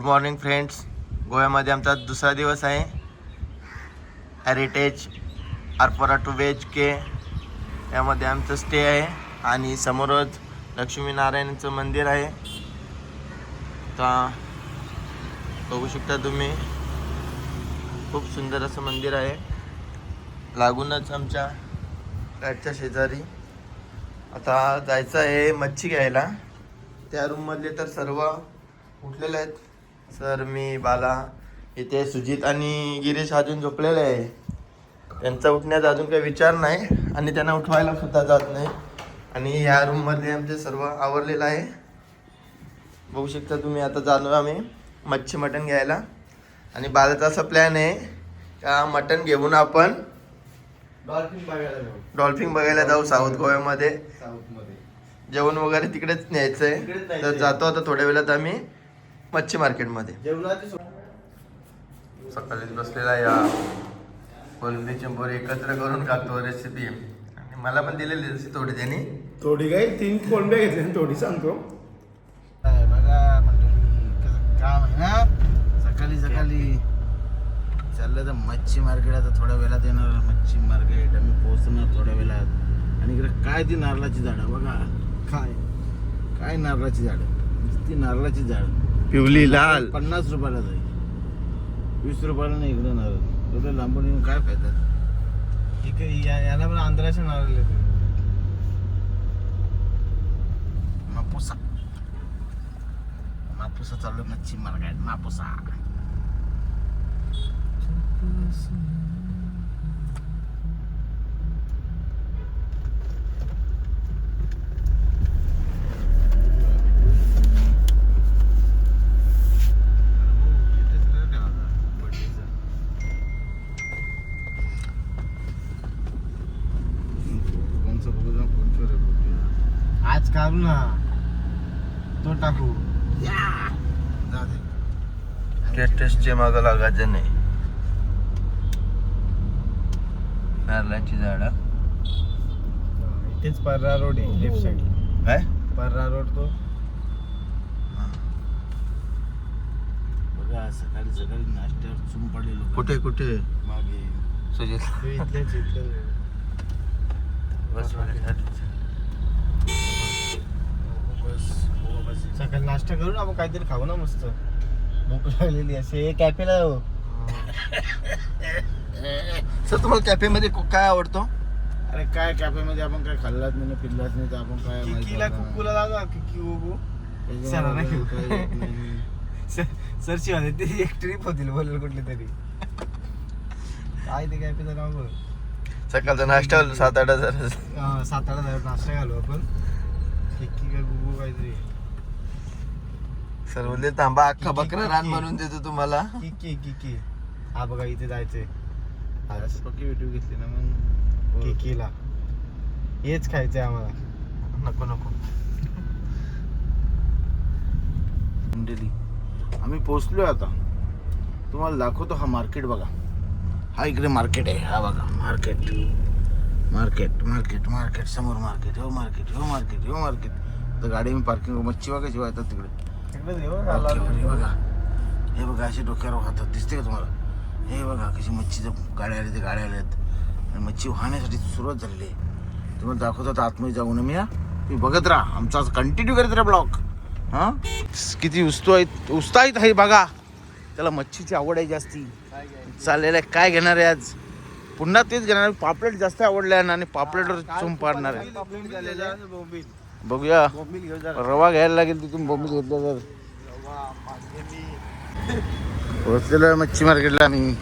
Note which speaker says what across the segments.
Speaker 1: Good morning friends. गोव्यामध्ये आमचा दुसरा दिवस आहे. हेरिटेज आरपोरा 2BHK यामध्ये आमचं स्टे आहे आणि समोरच लक्ष्मीनारायणचं मंदिर आहे. आता बघू शकता तुम्ही, खूप सुंदर असं मंदिर आहे. लागूनच आमच्या फ्लॅटच्या शेजारी. आता जायचं आहे मच्छी घ्यायला. त्या रूममधले तर सर्व उठलेले आहेत. सर, मी, बाला, इथे सुजित आणि गिरीश अजून झोपलेले आहे. त्यांचा उठण्याचा अजून काही विचार नाही आणि त्यांना उठवायला सुद्धा जात नाही. आणि ह्या रूममध्ये आमचे सर्व आवरलेलं आहे. बघू शकता तुम्ही. आता जाणार आम्ही मच्छी मटण घ्यायला. आणि बालाचा असा प्लॅन आहे का मटण घेऊन आपण डॉल्फिन बघायला जाऊ साऊथ गोव्यामध्ये. जेवण वगैरे तिकडेच न्यायचं आहे. तर जातो आता थोड्या वेळात आम्ही मच्छी मार्केटमध्ये. सकाळीच बसलेला या कोलंबी चिंबोरी एकत्र करून खातो रेसिपी. आणि मला पण दिलेली रेसिपी थोडी त्यांनी.
Speaker 2: थोडी काय 3 कोलंब्या घेतल्या, थोडी सांगतो.
Speaker 3: बघा मंडळी, काम आहे ना. सकाळी चाललं तर मच्छी मार्केट. आता थोड्या वेळात येणार मच्छी मार्केट. आम्ही पोहोचणार थोड्या वेळात. आणि इकडे काय ती नारळाची झाडं बघा. काय नारळाची झाडं, ती नारळाची झाड
Speaker 1: पिवली लाल
Speaker 3: 50 रुपयाला जाईल, 20 रुपयाला नाही. इकडे नारळ एवढं लांबून येऊन काय फायदा.
Speaker 2: याला पण आंध्राचे नारळ येते.
Speaker 3: मापुसा चालू मच्छी मार्केट. मापुसा
Speaker 2: आज काढू ना, तो टाकू.
Speaker 1: टेस्टचे मागं लागायचं नाही. नारळाची झाडं
Speaker 2: इथेच पर्रा रोड आहे, लेफ्ट साइड.
Speaker 1: काय
Speaker 2: पर्रा रोड तो.
Speaker 3: बघा सकाळी नाश्त्यावर चूम पडलेलो.
Speaker 1: कुठे
Speaker 3: मागे
Speaker 1: सुजित
Speaker 2: इथलेच
Speaker 1: बस
Speaker 2: सकाळी नाश्ता करून आपण काहीतरी खाऊ ना. मस्त भूक लागलेली असे कॅफेला जाऊ.
Speaker 1: सर, तुम्हाला कॅफेमध्ये काय आवडतो?
Speaker 3: अरे काय कॅफे मध्ये आपण काय खाल्लाच नाही, पिल्लाच नाही, तर आपण काय
Speaker 2: किकीला कुकूला जाऊ ना. किकी उगू सरची होते ती एक ट्रिप होतील बोलेल कुठली तरी. काय ते कॅफेचं नाव बघ.
Speaker 1: सकाळचा नाश्ता 7-8 हजार.
Speaker 2: 7-8 हजार नाश्ता घालू आपण. किकी का गुगू काहीतरी.
Speaker 1: सर बोलले थांबा, अख्खा बकरा रान बनवून देतो तुम्हाला.
Speaker 2: किकी हा बघा, इथे जायचंय.
Speaker 3: पक्की व्हिडिओ घेतली ना मग
Speaker 2: किकीला हेच खायचंय आम्हाला.
Speaker 1: नको
Speaker 3: मंडळी आम्ही पोहोचलोय. आता तुम्हाला दाखवतो. हा मार्केट बघा. हा इकडे मार्केट आहे. हा बघा मार्केट समोर मार्केट. हो मार्केट. तर गाडी मी पार्किंग मच्छी बघायची येतात तिकडे. बघा हे बघा, असे डोक्यावर हातात दिसते का तुम्हाला? हे बघा कशी मच्छीचं गाड्या आल्यात आणि मच्छी वाहण्यासाठी सुरुवात झालेली आहे. तुम्हाला दाखवतो आतमध्ये जाऊन मी. तुम्ही बघत राहा, आमचा कंटिन्यू करत राहा ब्लॉग. हां, किती उत्साहित आहे बघा. त्याला मच्छीची आवड आहे जास्ती. चाललेलं आहे. काय घेणार आहे आज? पुन्हा तेच घेणार आहे. पापलेट जास्त आवडले आणि पापलेटवर चूम पाडणार आहे. बघूया, रवा घ्यायला लागेल तिथून. बोंबील घेतलं तर पोहोचलेलो आहे मच्छी मार्केटला आम्ही.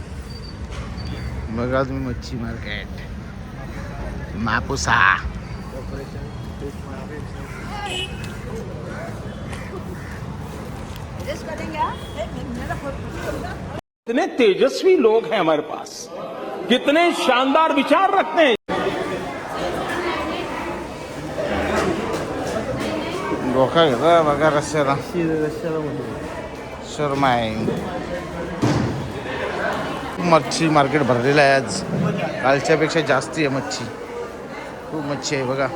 Speaker 3: बघा तुम्ही मच्छी मार्केट मापुसा.
Speaker 4: कितने तेजस्वी लोग हैं हमारे पास, कितने शानदार विचार रखते हैं.
Speaker 3: डोका घेतला बघा रस्त्याला. शर्माय मच्छी मार्केट भरलेलं आहे आज. कालच्यापेक्षा जास्ती आहे मच्छी. खूप मच्छी आहे बघा.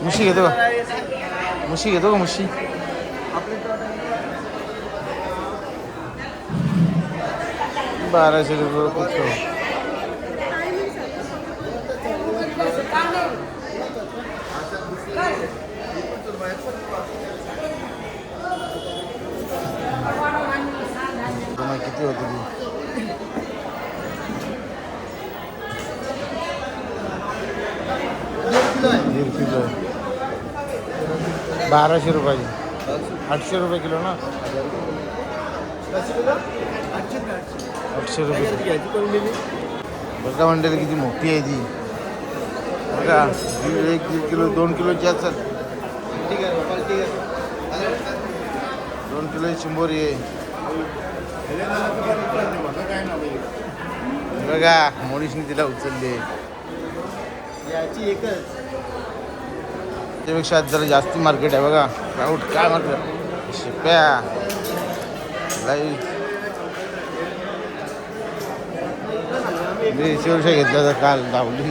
Speaker 3: मुशी घेतो का? मुशी 1200 रुपये कुछ किती होती ती 1.5 किलो 1200 रुपयाची 800 रुपये किलो ना 800 रुपये बघा मंडळी किती मोठी आहे ती बघा 1 किलो 2 किलोची असतात 2 किलोची चिंबोरी आहे बघा मोडीशनी तिला उचलली
Speaker 2: याची एकच
Speaker 3: त्यापेक्षा जरा जास्ती मार्केट आहे बघा क्राऊड काय मार्केट शिप्या लाईव्ह मी 100 रुपये घेतला तर काल धावली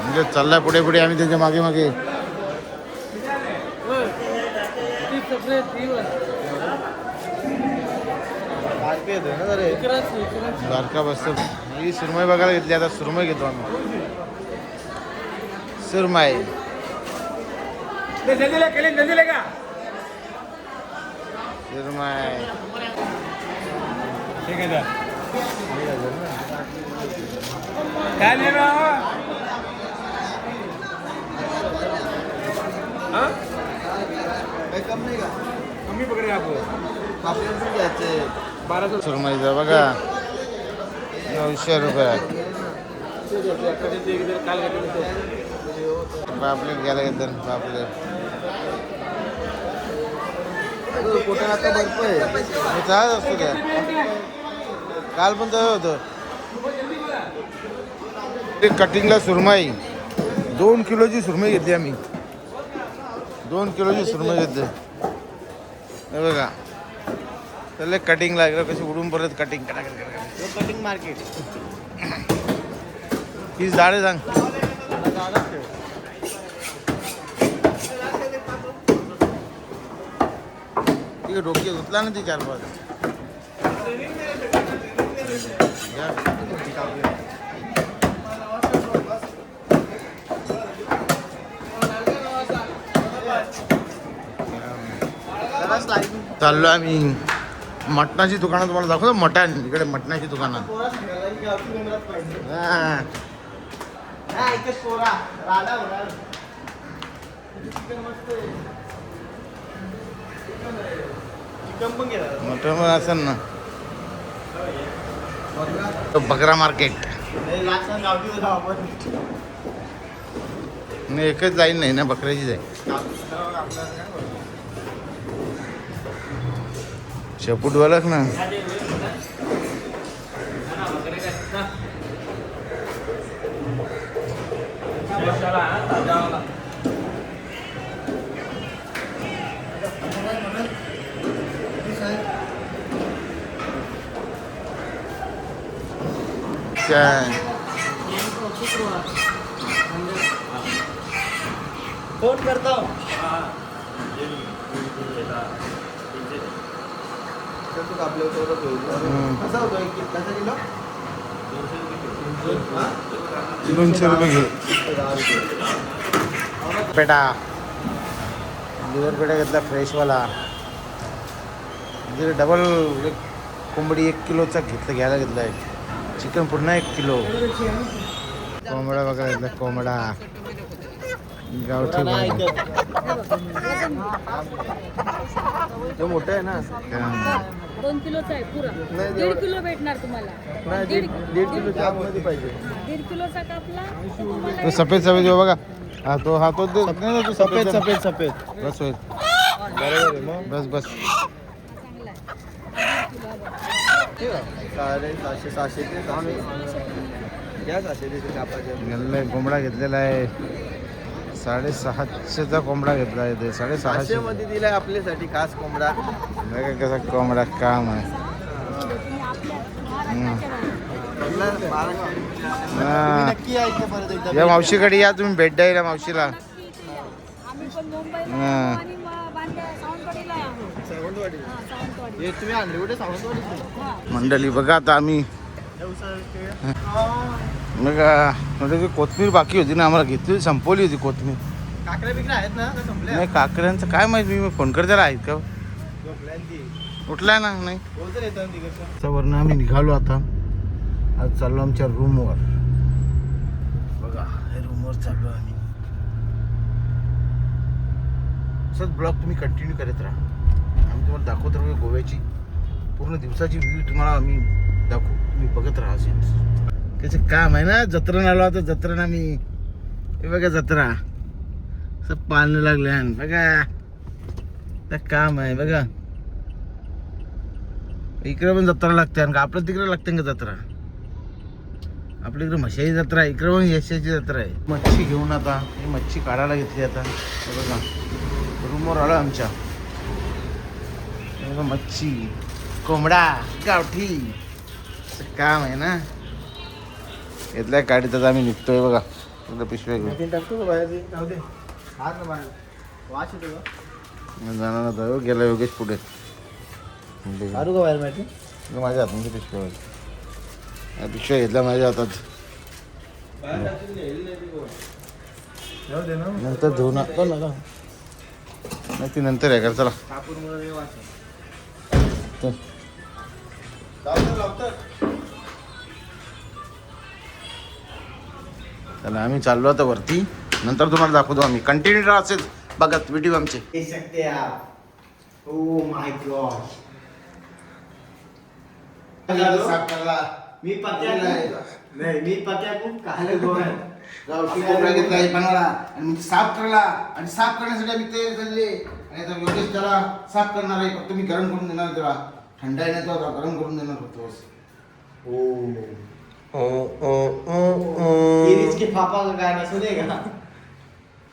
Speaker 3: म्हणजे चाललाय पुढे पुढे आम्ही त्याच्या मागे मागे द्वारका बसतो ही सुरमई बघायला घेतली आता सुरमई घेतो आम्ही सुरमई सुरमई
Speaker 2: ठीक आहे काय ले रहा हो कम नाही का कमी पकडे आपको आपल्याला घ्यायचे 1200
Speaker 3: सुरमईचा बघा 900 रुपये पापलेट घ्यायला घेतात पापलेट
Speaker 2: पोटा आता बर्फ आहे
Speaker 3: हे चालत असतो काय काल पण तसं होतं कटिंगला सुरमई 2 किलोची सुरमई घेतली आम्ही 2 किलोची सुरमई घेतली हे बघा त्याला कटिंग लागलं कशी उडून परत कटिंग
Speaker 2: कटिंग मार्केट
Speaker 3: ही झाडे सांग ठीक डोके धुतला ना ती 4-5 चाललो आम्ही मटणाची दुकानं तुम्हाला दाखवतो मटण इकडे मटणाची दुकानं मटण असेल ना बकरा मार्केट नाही एकच जाईल नाही ना बकऱ्याची जाईल शेपूट वालक ना
Speaker 2: फोन करता हूँ आपले कसा होतो कसा किलो
Speaker 3: 200 रुपये घेऊ पेटा लिव्हर पेटा घेतला फ्रेशवाला डबल एक कोंबडी 1 किलोचा घ्यायला घेतला आहे चिकन पुन्हा 1 किलो कोंबडा बघा घेतला कोंबडा गावठी
Speaker 2: तो मोठा आहे ना
Speaker 5: 2 किलोचा आहे पुरा 1.5 किलो भेटणार तुम्हाला
Speaker 2: 1.5 किलोच्या आतमध्ये पाहिजे
Speaker 5: 1.5 किलोचा कापला
Speaker 3: तो सफेद सफेद जो बघा हा तो तो नाही ना तो
Speaker 2: सफेद सफेद सफेद
Speaker 3: बस होईल
Speaker 2: बरोबर आहे मग
Speaker 3: बस बस
Speaker 5: चांगला आहे
Speaker 2: 750 ते 600 घ्या 700 ते कापायचे
Speaker 3: कोंबडा घेतलेला आहे 650चा कोंबडा घेतला आहे ते 650
Speaker 2: मध्ये दिलाय आपल्यासाठी खास कोंबडा
Speaker 3: बघा कसा कोंबडा काम आहे हा.
Speaker 2: नक्की या इथे परत एकदा.
Speaker 3: या मावशीकडे या तुम्ही, भेट द्यायला मावशीला.
Speaker 5: आम्ही पण मुंबईला
Speaker 3: हा.
Speaker 5: आणि बांद्या सावंतवाडीला आहोत.
Speaker 2: सावंतवाडी.
Speaker 5: हा, सावंतवाडी.
Speaker 2: हे तुम्ही आणले कुठे सावंतवाडी?
Speaker 5: हा.
Speaker 3: मंडळी बघा आता आम्ही बघा म्हणजे ती कोथमीर बाकी होती ना, आम्हाला घेतली संपवली होती कोथमीर.
Speaker 2: काकड्या बिकड्या आहेत ना का संपल्या?
Speaker 3: नाही काकड्यांचं काय माहिती, मी फोन करते आहेत का,
Speaker 2: झोपल्या ना ती.
Speaker 3: उठलाय ना नाही.
Speaker 2: बोलतं येतं ना तिकडचं.
Speaker 3: त्यावरनं आम्ही निघालो आता. आज चाललो आमच्या रूमवर. बघा हे रूमवर चाललो आम्ही. असंच ब्लॉग तुम्ही कंटिन्यू करत राहा. आम्ही तुम्हाला दाखवत राहू गोव्याची पूर्ण दिवसाची व्ह्यू तुम्हाला आम्ही दाखवू, तुम्ही बघत राहा. असेच त्याचं काम आहे ना, जत्रण आलो आता. जत्रण आम्ही हे बघा जत्रा असं पाळणं लागलं बघा. त्या काम आहे बघा. इकडे पण जत्रा लागते आणि आपल्या तिकडे लागते का जत्रा. आपल्या इकडे म्हशाची जत्रा आहे, इकडे पण यशाची जत्रा आहे. मच्छी घेऊन आता ही मच्छी काढायला घेतली आता. हे बघा रूमवर आलो आमच्या. हे बघा मच्छी, कोंबडा, गावठी असं काम आहे ना. घेतल्या गाडीत आता आम्ही निघतोय बघा. इकडे पिशव्या घेऊन
Speaker 2: तीन टाकतो का बाहेर ते? जाऊ दे. हात ना बाहेर. वास येतो का?
Speaker 3: जाणार आता. गेला योगेश पुढे.
Speaker 2: काढू का बाहेर माहिती?
Speaker 3: माझ्या हातामध्ये पिशव्या होती. या पिशव्या घेतल्या माझ्या हातात.
Speaker 2: जाऊ दे ना.
Speaker 3: नंतर धुवून आणतो ना का? नाही ती नंतर आहे का. चला
Speaker 2: कापूरमुळे वास आहे.
Speaker 3: चल. चला आम्ही चाललो आता वरती. नंतर तुम्हाला दाखवतो आम्ही. कंटिन्यू राहा असेल बघत व्हिडिओ आमचे.
Speaker 2: दे सकते आप. Oh my God. मी पक्या नाही, मी पक्या खूप काले गोड आहे.
Speaker 3: गावठी कोंबडा घेतला हे बनवला आणि मग साफ करला. आणि साफ करण्यासाठी आम्ही ते चालले. आणि आता योगेश त्याला साफ करणार आहे. फक्त मी गरम करून देणार त्याला. थंड आहे नाही तर गरम करून देणार फक्त बस.
Speaker 2: गिरीश के पापा का गाना सुनेगा?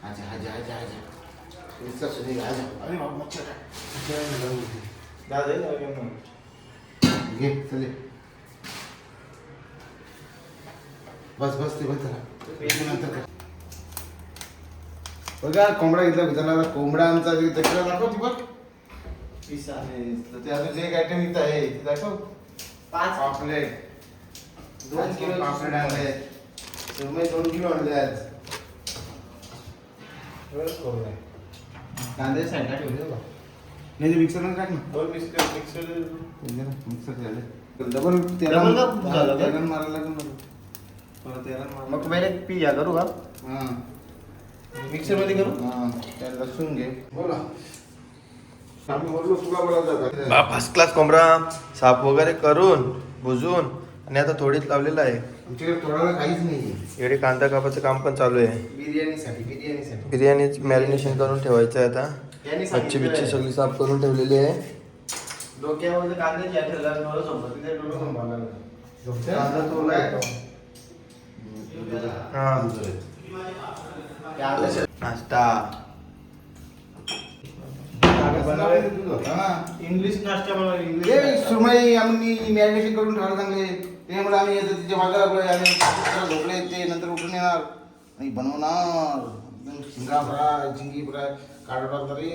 Speaker 3: आजा आजा आजा आजा. इसका सुनेगा आजा. अरे बाबा मच्छर आहे.
Speaker 2: दादा ये ना.
Speaker 3: घे चले. बस बस ते बस झाला. नंतर कर. बघा कोंबडा घेतला त्याला. कोंबडा आमचा त्याला दाखव ती बघ.
Speaker 2: पिसा.
Speaker 3: ते अजून जे आयटम इथं आहे ते दाखव.
Speaker 2: 5
Speaker 3: पापलेट
Speaker 2: 2 किलो
Speaker 3: पापलेट आणले. सुरमई 2 किलो आणले आज.
Speaker 2: कांदे साईडला ठेवले बघा.
Speaker 3: नाही ते मिक्सरला टाक ना.
Speaker 2: दोन मिक्सर
Speaker 3: मिक्सर झाले. डबल तेला
Speaker 2: डबल का झालं का?
Speaker 3: तेलानं मारायला लागेल ना.
Speaker 2: मग पहिले पी घ्या करू का?
Speaker 3: हां
Speaker 2: मिक्सर मध्ये करू?
Speaker 3: हां त्याला लसूण घे. बोला आम्ही बोललो तुला बोलायचं.
Speaker 1: फर्स्ट क्लास कोंबडा साफ वगैरे करून भुजून आणि आता थोडीच लावलेला आहे.
Speaker 3: आमच्याकडे तोडायला काहीच नाही.
Speaker 1: इकडे कांदा कापाचं काम पण चालू आहे.
Speaker 3: बिर्याणीसाठी
Speaker 1: बिर्याणी मॅरिनेशन करून ठेवायचं आहे आता. मच्छी बिच्छी सगळी साफ करून ठेवलेली आहे.
Speaker 2: डोक्यामध्ये कांदे ज्या ठेवला डोळं संपत तिथे डोळं संपायला
Speaker 3: कांदा तोडला आहे.
Speaker 1: नाश्ता
Speaker 2: इंग्लिश नाश्ता बनवायला
Speaker 3: हे सुरमई आम्ही मॅरिनेशन करून ठेवायला चांगले. त्यामुळे आम्ही येतो तिच्या मागे लागलो. आणि झोपले ते नंतर उठून येणार आणि बनवणार. एकदम शिंगा फ्राय, चिंगी फ्राय, काढा रे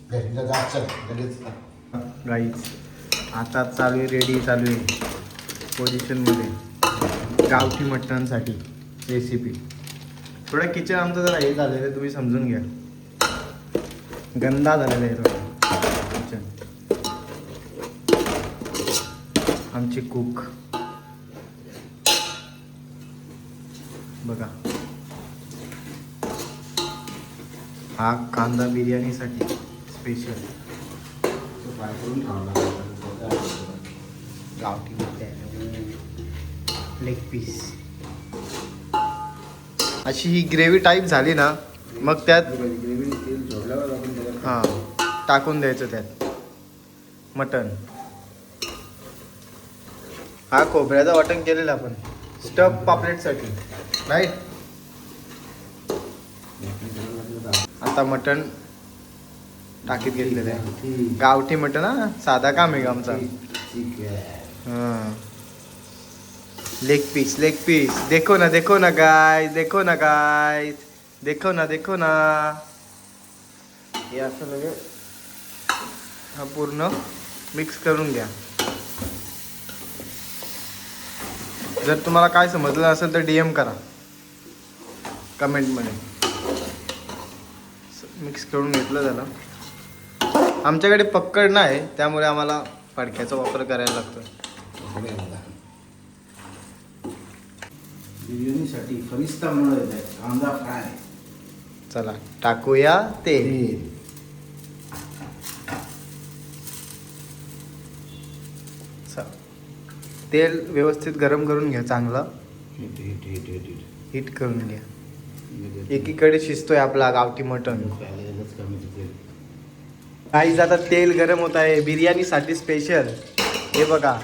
Speaker 3: घरीला जात चल लगेच.
Speaker 2: गाईच आता चालू आहे, रेडी चालू आहे पोझिशनमध्ये गावठी मटणांसाठी रेसिपी. थोडं किचन आमचं जरा हे झालेलं आहे, तुम्ही समजून घ्या. गंदा झालेला आहे थोडं किचन. आमचे कुक बघा. हा कांदा बिर्याणीसाठी स्पेशल
Speaker 3: फ्राय करून ठेवायला
Speaker 2: गावठी लेग पीस. अशी ही ग्रेव्ही टाईप झाली ना, मग त्यात
Speaker 3: ग्रेव्ही तेल सोडल्यावर आपण त्याला
Speaker 2: हां टाकून द्यायचं त्यात मटण. हा खोबऱ्याचा वाटण केलेलं आपण स्टफ पापलेटसाठी राईट. आता मटण टाकीत घेतलेलं आहे. गावठी मटण हा, साधा काम आहे का आमचा.
Speaker 3: ठीक आहे.
Speaker 2: हां लेग पीस देखो ना गाइस, देखो ना हे असं लगे हा पूर्ण मिक्स करून घ्या. जर तुम्हाला काय समजलं असेल तर DM करा कमेंटमध्ये. मिक्स करून घेतलं झालं. आमच्याकडे पक्कड नाही त्यामुळे आम्हाला फडक्याचा वापर करायला लागतो.
Speaker 3: बिर्याणीसाठी फरिस्ता मिळत आहे कांदा फ्राय.
Speaker 2: चला टाकूया तेल. तेल व्यवस्थित गरम करून घ्या, चांगलं हीट करून घ्या. एकीकडे शिजतोय आपला गावठी मटण. काहीच आता तेल गरम होत आहे बिर्याणीसाठी स्पेशल. हे बघा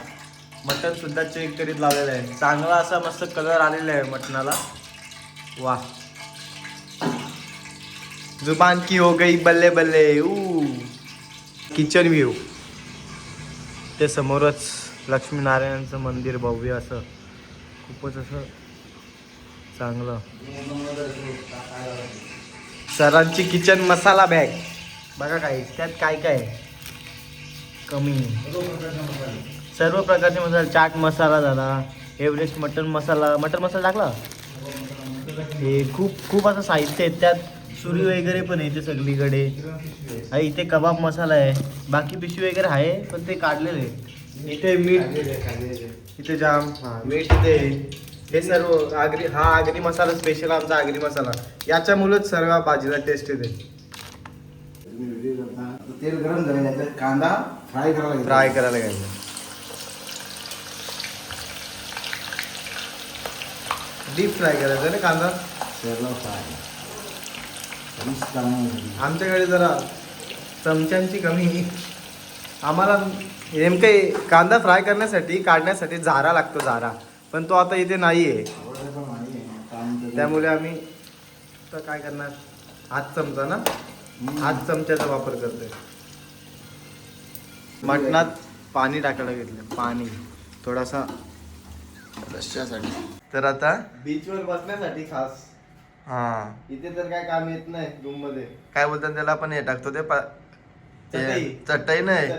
Speaker 2: मटण सुद्धा चेक करीत लावलेलं आहे. चांगला असा मस्त कलर आलेला आहे मटणाला. वा जुबान की हो गई बल्ले बल्ले. Kitchen view. ते समोरच लक्ष्मीनारायणाचं मंदिर भव्य असं खूपच असं चांगलं. सरांची किचन मसाला बॅग बघा काय त्यात काय काय कमी. सर्व प्रकारचे मसाला. चाट मसाला झाला, एव्हरेस्ट मटन मसाला टाकला. हे खूप असं साहित्य आहे. त्यात सुरी वगैरे पण आहे ते सगळीकडे. इथे कबाब मसाला आहे. बाकी पिशवी वगैरे आहे पण ते काढलेले आहे. इथे मीठ, इथे जाम मीठ. हे सर्व आगरी मसाला स्पेशल आमचा आगरी मसाला. याच्यामुळेच सर्व भाजीला टेस्ट येते.
Speaker 3: तेल गरम झाल्यानंतर कांदा फ्राय
Speaker 2: करायला घ्यायचं. डीप फ्राय करायचा ना कांदा. आमच्याकडे जरा चमच्यांची कमी. आम्हाला नेमके कांदा फ्राय करण्यासाठी काढण्यासाठी झारा लागतो, झारा. पण तो आता इथे नाही आहे. त्यामुळे आम्ही तर काय करणार, हात चमचा ना, हात चमच्याचा वापर करतोय. मटणात पाणी टाकायला घेतलं, पाणी थोडासा रश्श्यासाठी. तर आता बीचवर बसण्यासाठी खास. हा इथे तर काय काम येत नाही. रूम मध्ये काय बोलतात त्याला, पण हे टाकतो ते चटई नाही,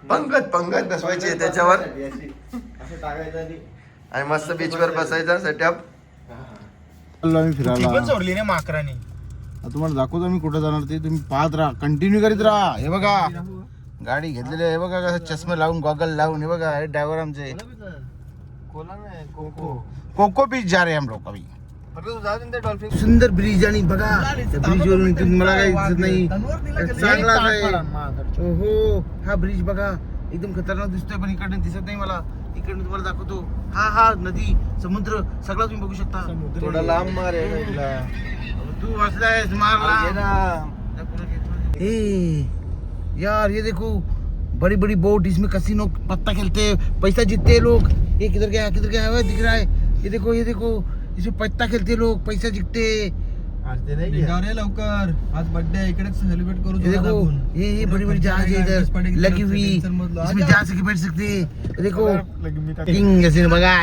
Speaker 2: पंगत बसवायची त्याच्यावर असं टाकायचं आणि मस्त बीचवर बसायचा सेटअप.
Speaker 3: फिरायला
Speaker 2: सोडली नाही माकराने.
Speaker 3: तुम्हाला दाखवतो मी कुठे जाणार ते. तुम्ही पाहत राहा, कंटिन्यू करीत राहा. हे बघा गाडी घेतलेली आहे. हे बघा कसं चष्मे लावून, गॉगल लावून. हे बघा हे ड्रायव्हर आमचे. कोको बीच जा रहे हम लोग अभी. सुंदर ब्रिज आणि बघा ब्रिज वरून मला काही दिसत नाही. चांगला आहे. ओहो हा ब्रिज बघा एकदम खतरनाक दिसतोय पण इकडनं दिसत नाही मला. इकडनं तुम्हाला दाखवतो. हा नदी, समुद्र सगळा तुम्ही बघू शकता.
Speaker 2: थोडा लांब मार.
Speaker 3: तू वाचलायस मारला. यार ये देखो बड़ी बड़ी बोट, इसमें कसिनो पत्ता खेलते, पैसा जीतते हैं लोग. ये किधर गया दिख रहा है. ये देखो इसमें पत्ता खेलते लोग, पैसा जिंकते.
Speaker 2: लवकर आज बर्थडे आहे, इकडे सेलिब्रेट करू.
Speaker 3: ये देखो ये बड़ी बड़ी जहाज है इधर लगी हुई, इसमें जा सके बैठ सकते. देखो किंग ऐसे बघा.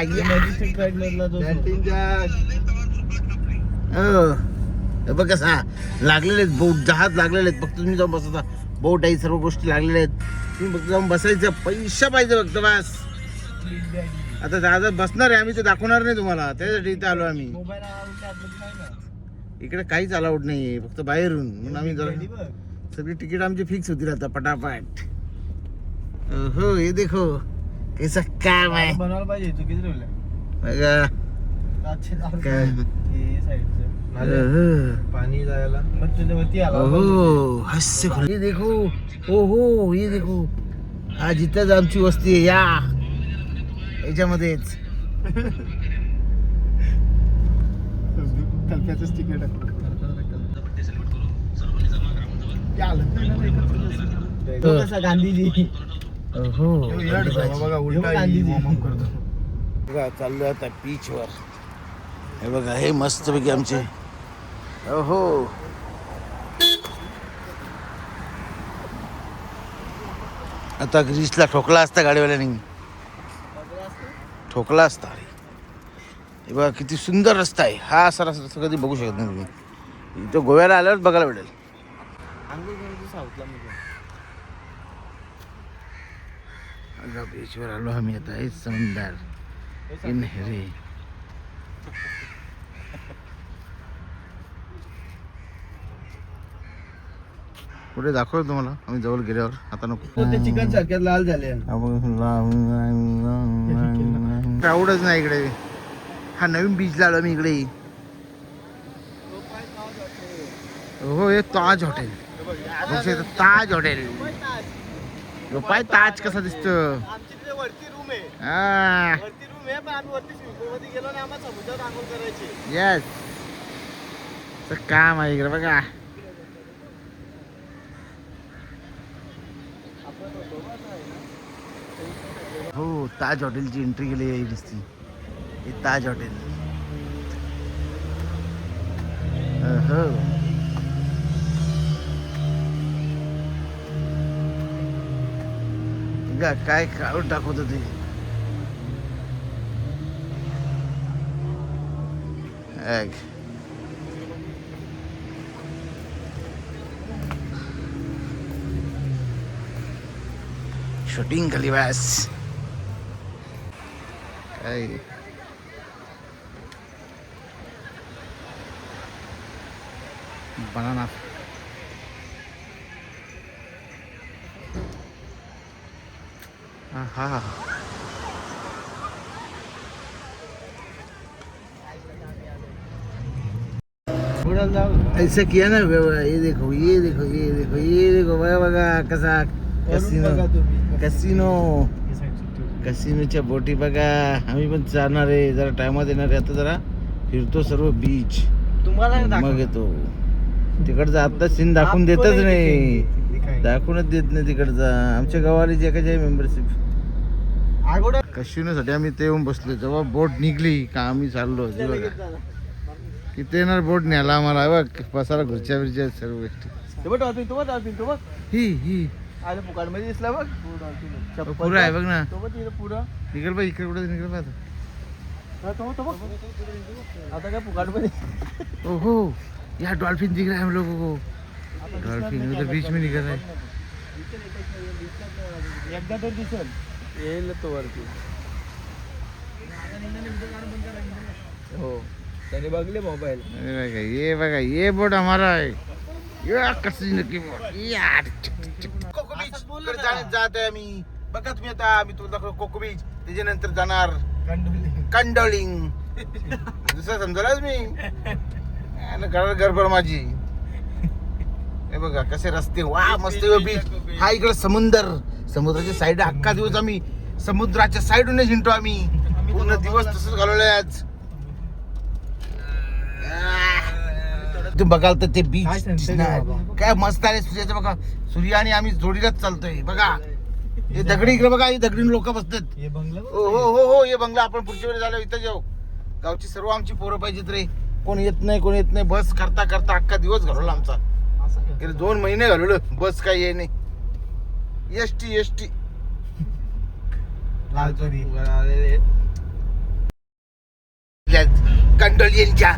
Speaker 3: बघ कसा लागलेले आहेत बोट, जहाज लागलेले आहेत. फक्त तुम्ही जाऊन बसा. बोट आहे, सर्व गोष्टी लागलेल्या आहेत. तुम्ही फक्त जाऊन बसायचं. पैसा पाहिजे फक्त बस. आता जहाजात बसणार आहे आम्ही, ते दाखवणार नाही तुम्हाला. त्यासाठी इथे आलो आम्ही. इकडे काहीच अलाउड नाहीये, फक्त बाहेरून. म्हणून आम्ही सगळी तिकीट आमची फिक्स होती आता पटापट. हो हे देखो कैसा काम आहे.
Speaker 2: बनवायला पाहिजे. चुकीचं ठेवलं
Speaker 3: बघा
Speaker 2: पाणी जायला मग तुझ्यावरती आला.
Speaker 3: ओहो हास्य खोल. ये देखो ओहो ये देखो हा जिथंच आमची वस्ती आहे या याच्यामध्येच.
Speaker 2: कल्प्याचंच तिकीट गांधीजी.
Speaker 3: हो
Speaker 2: बघा उलटा
Speaker 3: बघा चाललो आता बीचवर. हे बघा हे मस्त पैकी आमचे. हो आता ग्रीसला ठोकला असता गाडीवाल्याने, ठोकला असता. हे बघा किती सुंदर रस्ता आहे. हा असा रस्ता कधी बघू शकत नाही तुम्ही. इथं गोव्याला आल्यावर बघायला भेटेल.
Speaker 2: साऊथला
Speaker 3: बीचवर आलो आम्ही आता. हे समुंदर किनारे. पुढे दाखवतो तुम्हाला आम्ही जवळ गेल्यावर. आता नको.
Speaker 2: ते चिकन सारख्यात लाल झाले.
Speaker 3: क्राऊडच नाही इकडे. हा नवीन बीचला आलो मी इकडे. हो हे ताज हॉटेल. ताज हॉटेल. पाय ताज कसा दिसतो.
Speaker 2: आमची वरती रूम आहे.
Speaker 3: हा
Speaker 2: वरती रूम आहे पण आम्ही वरती स्विमिंग पूल मध्ये गेलो ना आम्हाला समुद्रात आंघोळ करायची.
Speaker 3: येस तर काम आहे इकडे बघा. हो ताज हॉटेलची एंट्री केली आहे दिसती. हे ताज हॉटेल. हो काय काढून दाखवत होते. शूटिंग खाली बस. काय बनाना. हाँ ऐसा किया ना. ये देखो ये देखो ये देखो ये देखो बघा बघा कसा. कसिनो कसिनो कसिनोच्या बोटी बघा. आम्ही पण जाणार आहे. जरा टायमात येणार आहे. आता जरा फिरतो सर्व बीच.
Speaker 2: तुम्हाला
Speaker 3: मग येतो तिकडचा. आता सीन दाखवून देतच नाही. दाखवूनच देत नाही तिकडचा. आमच्या गावाला जे काय मेंबरशिप कशिनोसाठी आम्ही ते येऊन बसलो. जेव्हा बोट निघली का आम्ही चाललो. बघा किती येणार बोट न्यायला आम्हाला. बघ बसायला घरच्या बिरच्या सर्व गोष्टी. ही ही
Speaker 2: फुकाटमध्ये दिसला बघ.
Speaker 3: पुरा आहे बघ ना.
Speaker 2: पुरा
Speaker 3: निघल बघ इकडे कुठे निघल बघ.
Speaker 2: आता काय फुकाटमध्ये.
Speaker 3: ओहो यहाँ डॉल्फिन दिख रहा है हम लोगों को. डॉल्फिन उधर बीच में निकल रहा है.
Speaker 2: एकदा तर दिसल येईल तो वरती. हो त्याने बघले मोबाईल.
Speaker 3: ये बघा ये बोट हमारा है. ये कसिनो की बोट यार. कोको बीच जात आहे आम्ही. बघा तुम्ही आता. आम्ही तुला दाखव कोको बीच. त्याच्यानंतर जाणार कंडोलिंग. दुसरं समजलाच मी. गडबड माझी. हे बघा कसे रस्ते. वा मस्त बीच. हा इकडे समुद्र. समुद्राच्या साईड अख्खा दिवस आम्ही समुद्राच्या साईडूनच हिंडतो आम्ही. पूर्ण दिवस तसंच घालवलंय आज. तुम्ही बघाल तर ते बीच काय मस्त आहे. सूर्याचं बघा. सूर्य आणि आम्ही जोडीलाच चालतोय. बघा हे दगडी इकडे बघा. ही दगडी लोक बसतात. हो हो हो हो हे बंगला. आपण पुढच्या वेळी झालं इथं जाऊ. गावची सर्व आमची पोरं पाहिजेत रे. कोण येत नाही कोण येत नाही. बस करता करता अख्खा दिवस घालवला आमचा. गेले 2 महिने घालवलं. बस काही ये नाही. एसटी एसटी कंडोलियनच्या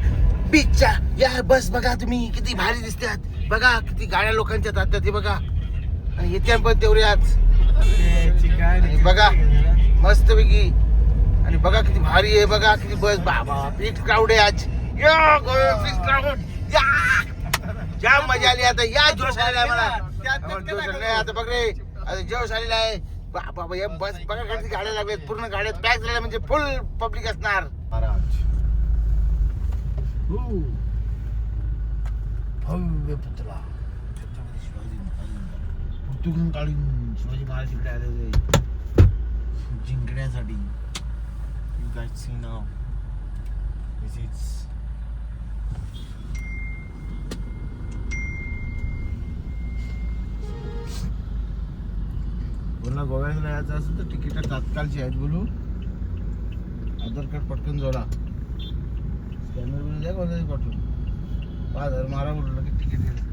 Speaker 3: बीचच्या या बस बघा तुम्ही किती भारी दिसतात. बघा किती गाड्या लोकांच्या जातात. ते बघा आणि येत्या पण तेवढ्याच. बघा मस्त पैकी. आणि बघा किती भारी आहे. बघा किती बस. बाबा फिक्स क्राऊड आहे आज. Fix crowd. जाम मजा आली. आता या जोश आलेला आहे मला. जोश आलेला आहे आता. बघ रे आता जोश आलेला आहे. बाबा या बस बघा किती गाड्या लागल्यात. पूर्ण गाड्यात पॅक झाल्या म्हणजे फुल पब्लिक असणार. भव्य पुतळा. पुतुगून काढून शिवाजी महाराज इकडे आले होते जिंकण्यासाठी.
Speaker 1: You guys see now. This is
Speaker 3: पूर्ण गोव्याला यायचं असेल तर तिकीट तात्काळची आहेत बोलू. आधार कार्ड पटकन जोडा. स्कॅनर बोलू द्या कोणाची पाठवून. 5000 मारा बोलू की तिकीट येईल.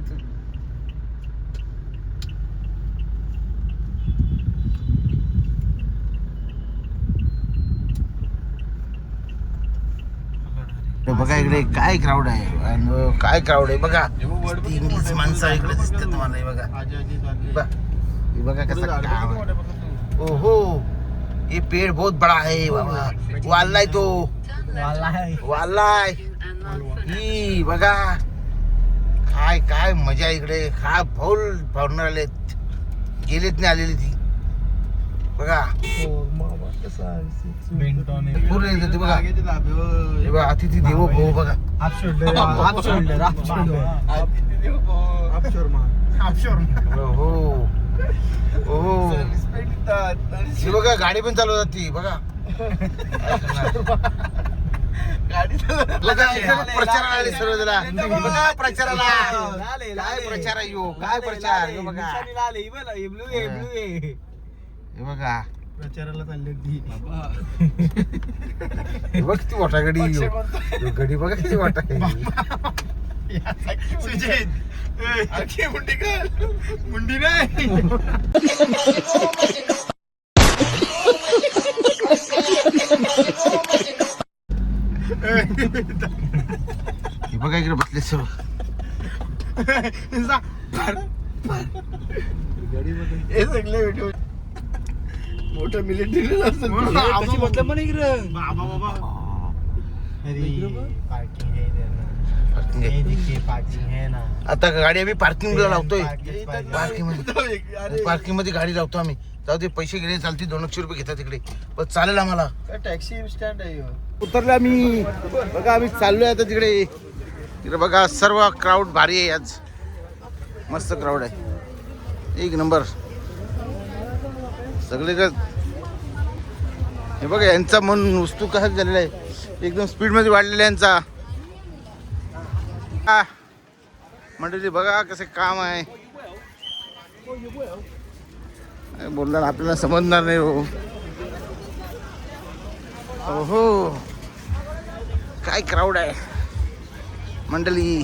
Speaker 3: बघा इकडे काय क्राऊड आहे आणि काय क्राऊड आहे बघा. ती इंग्लिश माणसं इकडे दिसतात तुम्हाला. हे बघा हे बघा कसं काम आहे. ओहो ये पेड़ बहुत बड़ा है बाबा. वाल्लाय तो वाल्लाय ही बघा. काय काय मजा इकडे. काय फौल फावणार आलेत गेलेत नाही आलेली ती बघा. पूर्ण येते ते बघा. हे बघा अतिथी देवो भव बघा. हो हो हे बघा गाडी पण चालवतात ती बघा. प्रचाराला आले सर्व जरा. बघा प्रचाराला काय प्रचार आहे ह्यो. काय प्रचार हे बघा. हे बघा
Speaker 2: प्रचाराला चालली ती.
Speaker 3: हे बघ ती मोठा गडी गडी बघा किती मोठा
Speaker 2: मुंडी नाही.
Speaker 3: हे बघा इकडे बसले सर्व.
Speaker 2: हे सगळे व्हिडिओ मोठं मिलिटरी मतलब पण इकडं बाबा. पार्किंग आहे ना.
Speaker 3: आता गाडी आम्ही पार्किंगला लावतोय. पार्किंग मध्ये गाडी लावतो आम्ही. जाऊ दे पैसे गेले चालते. 200 रुपये घेतात तिकडे पण चालेल आम्हाला.
Speaker 2: टॅक्सी स्टँड आहे.
Speaker 3: उतरलो आम्ही बघा. आम्ही चाललोय आता तिकडे. तिकडे बघा सर्व क्राऊड भारी आहे आज. मस्त क्राऊड आहे एक नंबर सगळे. हे बघा यांचा मन वस्तू कसा झालेला आहे एकदम स्पीडमध्ये वाढलेला यांचा. मंडळी बघा कसं काम आहे. बोलणार आपल्याला समजणार नाही हो. हो काय क्राऊड आहे मंडळी.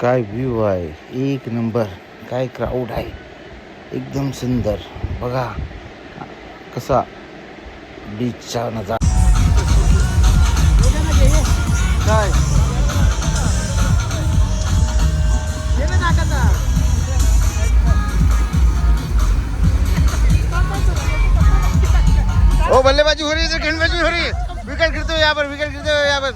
Speaker 3: काय व्ह्यू आहे एक नंबर. काय क्राऊड आहे एकदम सुंदर. बघा कसा बीचचा नजारा.
Speaker 2: काय
Speaker 3: ओ बल्लेबाजी हो रही है, गेंदबाजी हो रही है. विकेट गिरते हुए यहाँ पर, विकेट गिरते हुए यहाँ पर.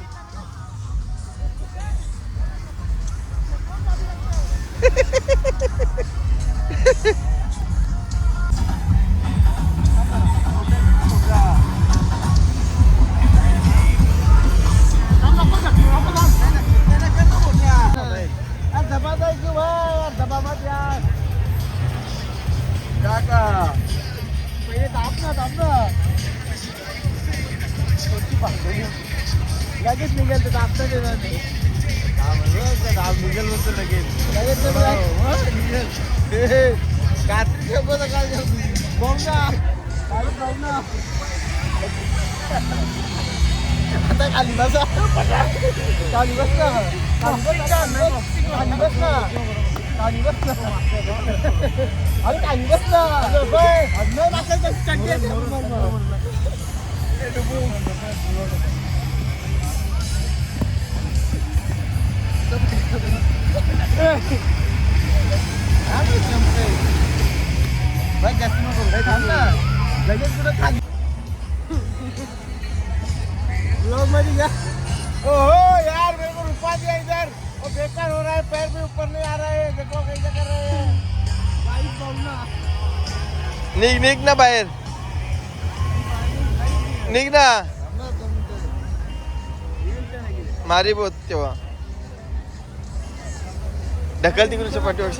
Speaker 2: लगेच निघेल तर दाबता देणार नाही. दाब निघेल म्हणतो लगेच कात्री ठेवतो काय बोंगा आता खाली बसा. खाली बस ना. खाली बस ना. खाली बस ना. अरे खाली बस ना. नाही टाकायचं. लगेच कुठं खाली ओहो यार मेरे को रुपा दिया इधर. वो बेकार हो रहा है. पैर भी ऊपर नहीं आ रहा है. देखो कैसे कर रहे हैं.
Speaker 1: निघ निघ ना बाहेर. निघ ना. मारी बोत तेव्हा ढकल तिकडच्या पाठीवर.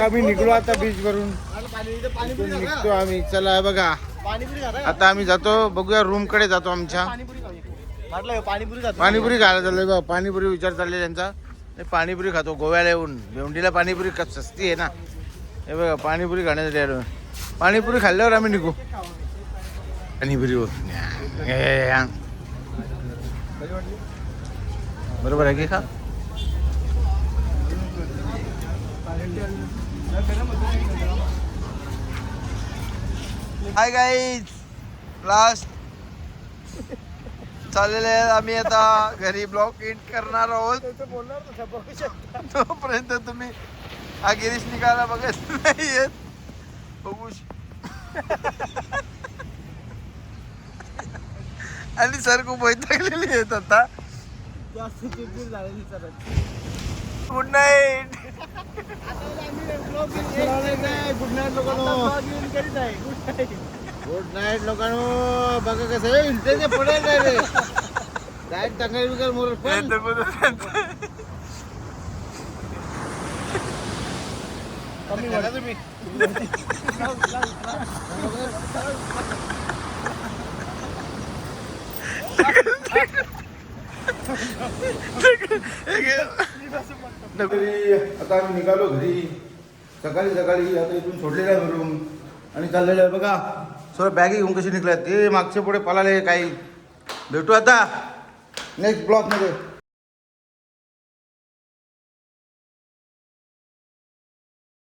Speaker 3: आम्ही निघलो आता बीच वरून निघतो आम्ही. चला बघा आता आम्ही जातो, बघूया रूम कडे जातो आमच्या. पाणीपुरी खायला चाललोय बा. पाणीपुरी विचार चालले त्यांचा. पाणीपुरी खातो गोव्याला येऊन. भेंडीला पाणीपुरी सस्ती आहे ना. हे बघा पाणीपुरी खाण्यासाठी आलो. पाणीपुरी खाल्ल्यावर आम्ही निघू. पाणीपुरी बरोबर आहे की का?
Speaker 1: हाय गाईज, लास्ट चाललेले आहे आम्ही आता घरी. ब्लॉग एंड करणार आहोत. तोपर्यंत तुम्ही हा गिरीश निघाला बघत नाहीयेत. बघू आणि सर खूप वैतागलेली आहेत आता. Good night.
Speaker 3: गुड नाईट लोकांनो. बघा कसं इंटरनेट पडेल नाही रे. डायरेक्ट टांगाई बिगर मोर पण तुम्ही आता आम्ही निघालो घरी. सकाळी आता इथून सोडलेलं आहे रूम आणि चाललेलं आहे बघा. सर्व बॅगी घेऊन कशी निघल्यात ते मागचे पुढे पळाले काही. भेटू आता नेक्स्ट ब्लॉग मध्ये.